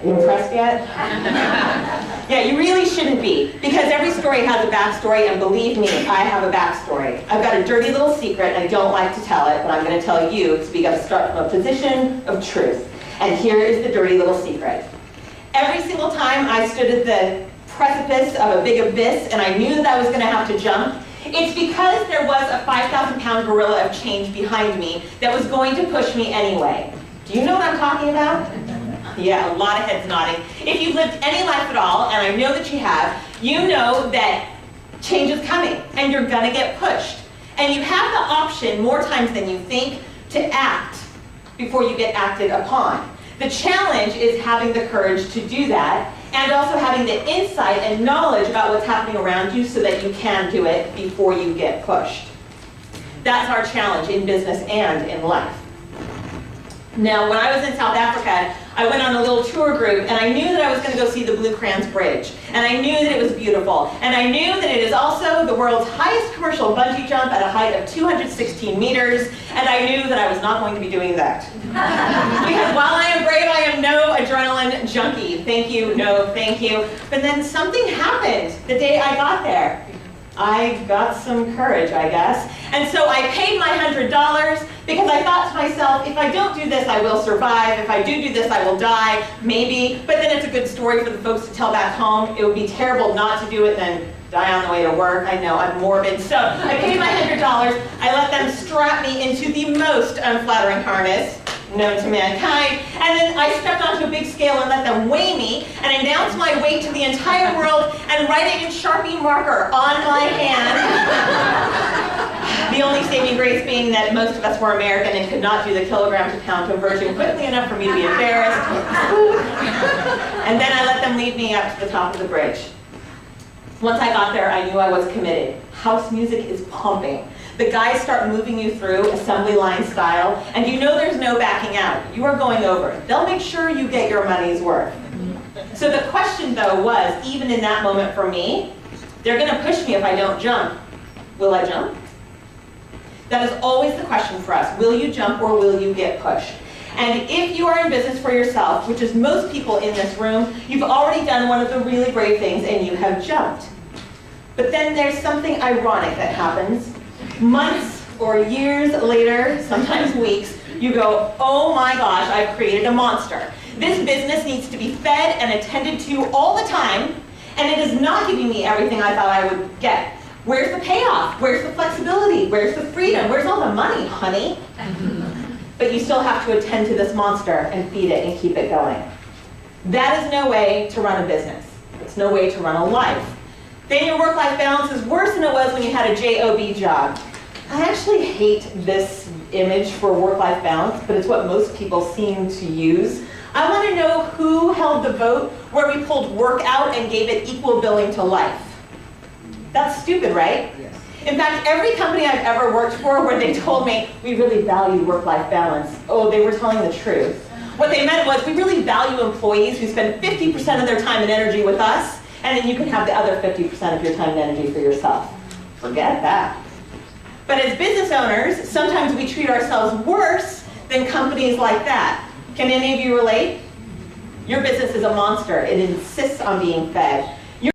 Are you impressed yet? Yeah, you really shouldn't be, because every story has a backstory, and believe me, I have a backstory. I've got a dirty little secret, and I don't like to tell it, but I'm going to tell you, because we got to start from a position of truth. And here is the dirty little secret. Every single time I stood at the precipice of a big abyss, and I knew that I was going to have to jump, it's because there was a 5,000-pound gorilla of change behind me that was going to push me anyway. Do you know what I'm talking about? Yeah, a lot of heads nodding. If you've lived any life at all, and I know that you have, you know that change is coming, and you're gonna get pushed. And you have the option, more times than you think, to act before you get acted upon. The challenge is having the courage to do that, and also having the insight and knowledge about what's happening around you so that you can do it before you get pushed. That's our challenge in business and in life. Now, when I was in South Africa, I went on a little tour group, and I knew that I was going to go see the Blue Crans Bridge. And I knew that it was beautiful. And I knew that it is also the world's highest commercial bungee jump at a height of 216 meters. And I knew that I was not going to be doing that. Because while I am brave, I am no adrenaline junkie. Thank you, no thank you. But then something happened the day I got there. I got some courage, I guess. And so I paid my $100 because I thought to myself, if I don't do this, I will survive. If I do this, I will die, maybe. But then it's a good story for the folks to tell back home. It would be terrible not to do it, then die on the way to work. I know, I'm morbid. So I paid my $100. I let them strap me into the most unflattering harness known to mankind, and then I stepped onto a big scale and let them weigh me and announce my weight to the entire world and write it in Sharpie marker on my hand. The only saving grace being that most of us were American and could not do the kilogram to pound conversion quickly enough for me to be embarrassed. And then I let them lead me up to the top of the bridge. Once I got there, I knew I was committed. House music is pumping. The guys start moving you through assembly line style, and you know there's no backing out. You are going over. They'll make sure you get your money's worth. So the question, though, was, even in that moment for me, they're going to push me if I don't jump. Will I jump? That is always the question for us. Will you jump or will you get pushed? And if you are in business for yourself, which is most people in this room, you've already done one of the really brave things and you have jumped. But then there's something ironic that happens. Months or years later, sometimes weeks, you go, oh my gosh, I've created a monster. This business needs to be fed and attended to all the time, and it is not giving me everything I thought I would get. Where's the payoff? Where's the flexibility? Where's the freedom? Where's all the money, honey? But you still have to attend to this monster and feed it and keep it going. That is no way to run a business. It's no way to run a life. Then your work-life balance is worse than it was when you had a JOB job. I actually hate this image for work-life balance, but it's what most people seem to use. I want to know who held the vote where we pulled work out and gave it equal billing to life. That's stupid, right? Yes. In fact, every company I've ever worked for where they told me, we really value work-life balance, oh, they were telling the truth. What they meant was, we really value employees who spend 50% of their time and energy with us, and then you can have the other 50% of your time and energy for yourself. Forget that. But as business owners, sometimes we treat ourselves worse than companies like that. Can any of you relate? Your business is a monster. It insists on being fed.